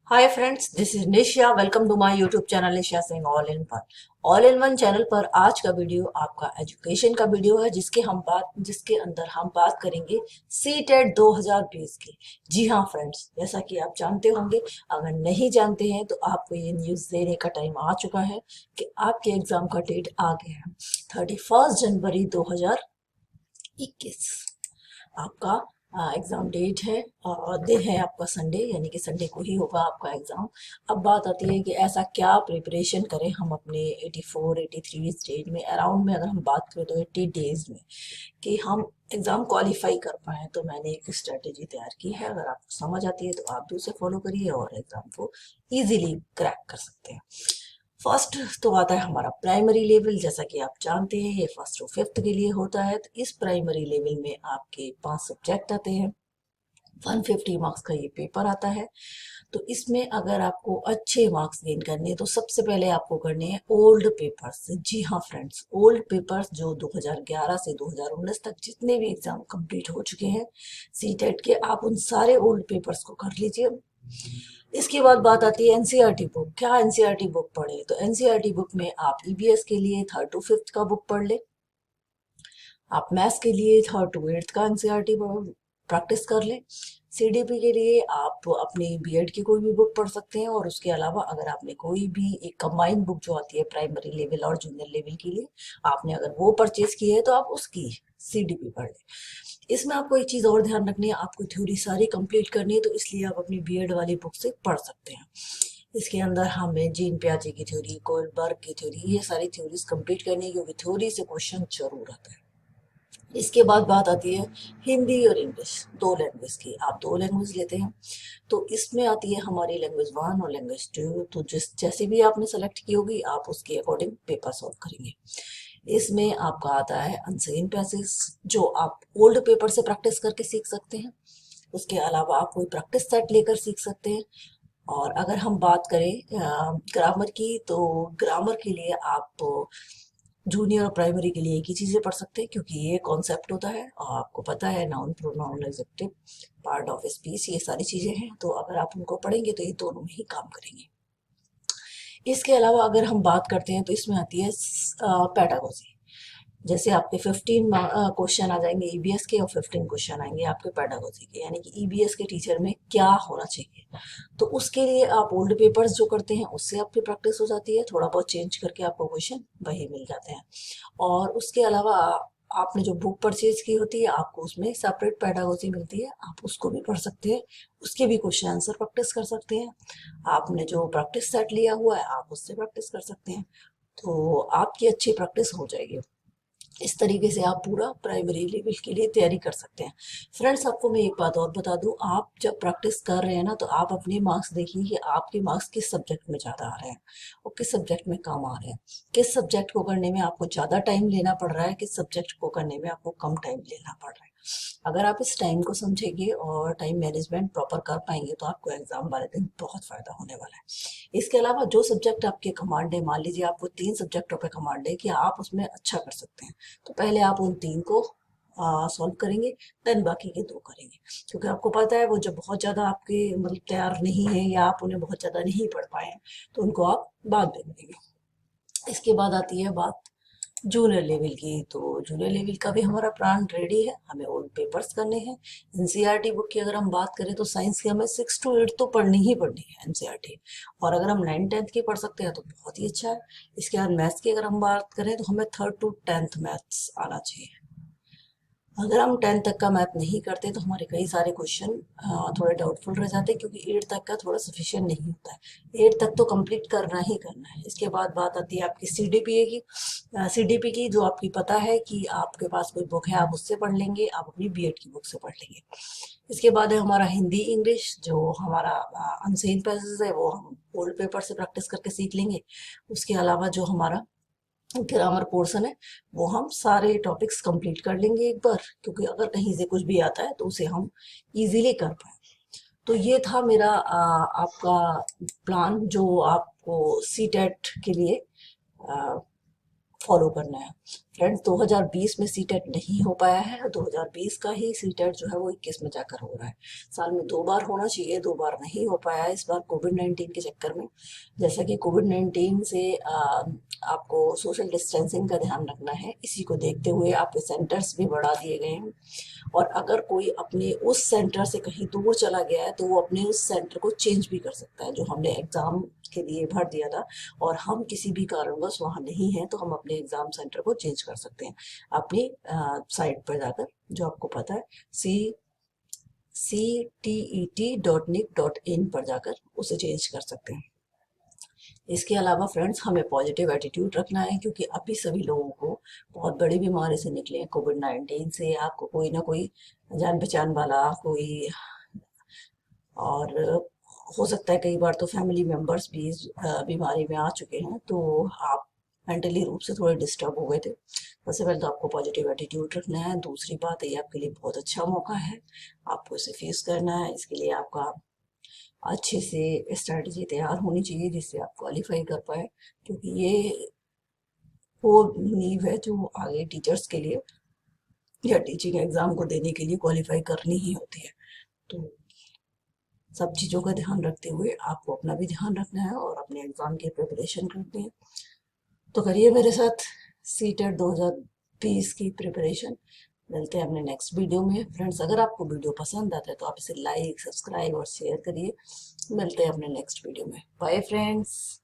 Hi friends, this is Nisha. Welcome to my YouTube channel Nisha Singh all in one channel पर आज का video आपका education का वीडियो है, जिसके अंदर हम बात करेंगे सी टेट 2020 की। जी हाँ फ्रेंड्स, जैसा कि आप जानते होंगे, अगर नहीं जानते हैं तो आपको ये न्यूज़ देने का टाइम आ चुका है कि आपके एग्जाम का डेट आ गया है 31 जनवरी 2021। आपका एग्जाम डेट है और दिन है आपका संडे, यानी कि संडे को ही होगा आपका एग्जाम। अब बात आती है कि ऐसा क्या प्रिपरेशन करें हम अपने 84-83 स्टेज में, अराउंड में अगर हम बात करें तो 80 डेज में, कि हम एग्जाम क्वालिफाई कर पाए। तो मैंने एक स्ट्रेटेजी तैयार की है, अगर आपको समझ आती है तो आप भी उसे फॉलो करिए और एग्जाम को इजीली क्रैक कर सकते हैं। फर्स्ट तो आता है हमारा प्राइमरी लेवल। जैसा कि आप जानते हैं, ये फर्स्ट और फिफ्थ के लिए होता है। तो इस प्राइमरी लेवल में आपके 5 सब्जेक्ट आते हैं, 150 मार्क्स का ये पेपर आता है। तो इसमें अगर आपको अच्छे मार्क्स गेन करने हैं तो सबसे पहले आपको करने हैं ओल्ड पेपर्स। जी हाँ फ्रेंड्स, ओल्ड पेपर्स जो 2011 से 2019 तक जितने भी एग्जाम कंप्लीट हो चुके हैं सी टेट के, आप उन सारे ओल्ड पेपर्स को कर लीजिए। इसके बाद बात आती है एनसीईआरटी बुक। क्या एनसीईआरटी बुक पढ़े? तो एनसीईआरटी बुक में आप ईबीएस के लिए थर्ड टू फिफ्थ का बुक पढ़ ले, आप मैथ्स के लिए थर्ड टू एट्थ का एनसीईआरटी प्रैक्टिस कर लें। सीडीपी के लिए आप अपनी बीएड की कोई भी बुक पढ़ सकते हैं, और उसके अलावा अगर आपने कोई भी एक कंबाइंड बुक जो आती है प्राइमरी लेवल और जूनियर लेवल के लिए, आपने अगर वो परचेज की है तो आप उसकी सीडीपी पढ़ लें। इसमें आपको एक चीज़ और ध्यान रखनी है, आपको थ्योरी सारी कंप्लीट करनी है, तो इसलिए आप अपनी बीएड वाली बुक से पढ़ सकते हैं। इसके अंदर हमें जीन प्याजे की थ्योरी, कोलबर्ग की थ्योरी, ये सारी थ्योरीज कंप्लीट करनी है, क्योंकि थ्योरी से क्वेश्चन जरूर आता है। इसके बाद बात आती है हिंदी और इंग्लिश, दो लैंग्वेज की। आप दो लैंग्वेज लेते हैं तो इसमें आती है हमारी लैंग्वेज 1 और लैंग्वेज 2। तो जिस जैसे भी आपने सेलेक्ट की होगी, आप उसके अकॉर्डिंग पेपर सॉल्व करेंगे। इसमें आपका आता है अनसेन पैसेज, जो आप ओल्ड पेपर से प्रैक्टिस करके सीख सकते हैं। उसके अलावा आप कोई प्रैक्टिस सेट लेकर सीख सकते हैं। और अगर हम बात करें ग्रामर की, तो ग्रामर के लिए आप जूनियर और प्राइमरी के लिए एक ही चीज़ें पढ़ सकते हैं, क्योंकि ये कॉन्सेप्ट होता है और आपको पता है noun, pronoun, adjective, part of speech, ये सारी चीज़ें हैं। तो अगर आप उनको पढ़ेंगे तो ये दोनों में ही काम करेंगे। इसके अलावा अगर हम बात करते हैं तो इसमें आती है पेडागोजी। जैसे आपके 15 क्वेश्चन आ जाएंगे ईबीएस के और 15 क्वेश्चन आएंगे आपके पेडागोजी के, यानी कि ईबीएस के टीचर में क्या होना चाहिए। तो उसके लिए आप ओल्ड पेपर्स जो करते हैं उससे आपकी प्रैक्टिस हो जाती है, थोड़ा बहुत चेंज करके आपको क्वेश्चन वही मिल जाते हैं। और उसके अलावा आपने जो बुक परचेज की होती है, आपको उसमें सेपरेट पेडागोजी मिलती है, आप उसको भी पढ़ सकते हैं, उसके भी क्वेश्चन आंसर प्रैक्टिस कर सकते हैं। आपने जो प्रैक्टिस सेट लिया हुआ है, आप उससे प्रैक्टिस कर सकते हैं, तो आपकी अच्छी प्रैक्टिस हो जाएगी। इस तरीके से आप पूरा प्राइमरी लेवल के लिए तैयारी कर सकते हैं। फ्रेंड्स, आपको मैं एक बात और बता दूं, आप जब प्रैक्टिस कर रहे हैं ना, तो आप अपने मार्क्स देखिए कि आपके मार्क्स किस सब्जेक्ट में ज़्यादा आ रहे हैं और किस सब्जेक्ट में कम आ रहे हैं। किस सब्जेक्ट को करने में आपको ज़्यादा टाइम लेना पड़ रहा है, किस सब्जेक्ट को करने में आपको कम टाइम लेना पड़ रहा है। अगर आप इस टाइम को समझेंगे और टाइम मैनेजमेंट प्रॉपर कर पाएंगे, तो आपको एग्जाम वाले दिन बहुत फायदा होने वाला है। इसके अलावा जो सब्जेक्ट आपके कमांड है, मान लीजिए आपको 3 सब्जेक्टों पे कमांड है कि आप उसमें अच्छा कर सकते हैं, तो पहले आप उन 3 को सॉल्व करेंगे, देन बाकी के 2 करेंगे। क्योंकि आपको पता है वो जब बहुत ज़्यादा आपके मतलब तैयार नहीं है, या आप उन्हें बहुत ज़्यादा नहीं पढ़ पाए हैं, तो उनको आप बाद में करेंगे। इसके बाद आती है बात जूनियर लेवल की। तो जूनियर लेवल का भी हमारा प्लान रेडी है, हमें ओल्ड पेपर्स करने हैं। एनसीईआरटी बुक की अगर हम बात करें तो साइंस की हमें 6 to 8 तो पढ़नी ही पढ़नी है एनसीईआरटी, और अगर हम 9th-10th की पढ़ सकते हैं तो बहुत ही अच्छा है। इसके बाद मैथ्स की अगर हम बात करें तो हमें 3rd to 10th मैथ्स आना चाहिए। अगर हम 10th तक का मैथ नहीं करते तो हमारे कई सारे क्वेश्चन थोड़े डाउटफुल रह जाते हैं, क्योंकि 8 तक का थोड़ा सफिशिएंट नहीं होता है। 8 तक तो कंप्लीट करना ही करना है। इसके बाद बात आती है आपकी सीडीपीए की। सीडीपी की जो आपकी पता है कि आपके पास कोई बुक है, आप उससे पढ़ लेंगे, आप अपनी बीएड की बुक से पढ़ लेंगे। इसके बाद है हमारा हिंदी इंग्लिश, जो हमारा अनसेन पैसेज है वो हम ओल्ड पेपर से प्रैक्टिस करके सीख लेंगे। उसके अलावा जो हमारा ग्रामर पोर्शन है, वो हम सारे टॉपिक्स कंप्लीट कर लेंगे एक बार, क्योंकि अगर कहीं से कुछ भी आता है तो उसे हम इजीली कर पाए। तो ये था मेरा आपका प्लान, जो आपको सी टेट के लिए फॉलो करना है। फ्रेंड्स 2020 में सीटेट नहीं हो पाया है, 2020 का ही सीटेट जो है वो 21 में जाकर हो रहा है। साल में 2 बार होना चाहिए, 2 बार नहीं हो पाया इस बार कोविड-19 के चक्कर में। जैसा कि कोविड-19 से आपको सोशल डिस्टेंसिंग का ध्यान रखना है, इसी को देखते हुए आपके सेंटर्स भी बढ़ा दिए गए हैं। और अगर कोई अपने उस सेंटर से कहीं दूर चला गया है तो वो अपने उस सेंटर को चेंज भी कर सकता है। जो हमने एग्ज़ाम के लिए भर दिया था और हम किसी भी कारणवश वहाँ नहीं हैं तो हम अपने एग्ज़ाम सेंटर को चेंज कर सकते हैं अपनी साइट पर जाकर, जो आपको पता है CTET.nic.in पर जाकर उसे चेंज कर सकते हैं। इसके अलावा फ्रेंड्स हमें पॉजिटिव एटीट्यूड रखना है, क्योंकि अभी सभी लोगों को बहुत बड़ी बीमारी से निकले हैं कोविड-19 से। आपको कोई ना कोई जान पहचान वाला कोई, और हो सकता है कई बार तो फैमिली मेंबर्स भी इस बीमारी में आ चुके हैं, तो आप मेंटली रूप से थोड़े डिस्टर्ब हो गए थे। सबसे पहले तो आपको पॉजिटिव एटीट्यूड रखना है। दूसरी बात, ये आपके लिए बहुत अच्छा मौका है, आपको इसे फेस करना है। इसके लिए आपका अच्छे से स्ट्रैटेजी तैयार होनी चाहिए जिससे आप क्वालिफाई कर पाए, क्योंकि ये वो नींव है जो आगे टीचर्स के लिए या टीचिंग एग्जाम को देने के लिए क्वालिफाई करनी ही होती है। तो सब चीज़ों का ध्यान रखते हुए आपको अपना भी ध्यान रखना है और अपने एग्जाम की प्रिपरेशन करनी है। तो करिए मेरे साथ सीटेट 2020 की प्रिपरेशन। मिलते हैं अपने नेक्स्ट वीडियो में। फ्रेंड्स, अगर आपको वीडियो पसंद आता है तो आप इसे लाइक, सब्सक्राइब और शेयर करिए। मिलते हैं अपने नेक्स्ट वीडियो में। Bye friends.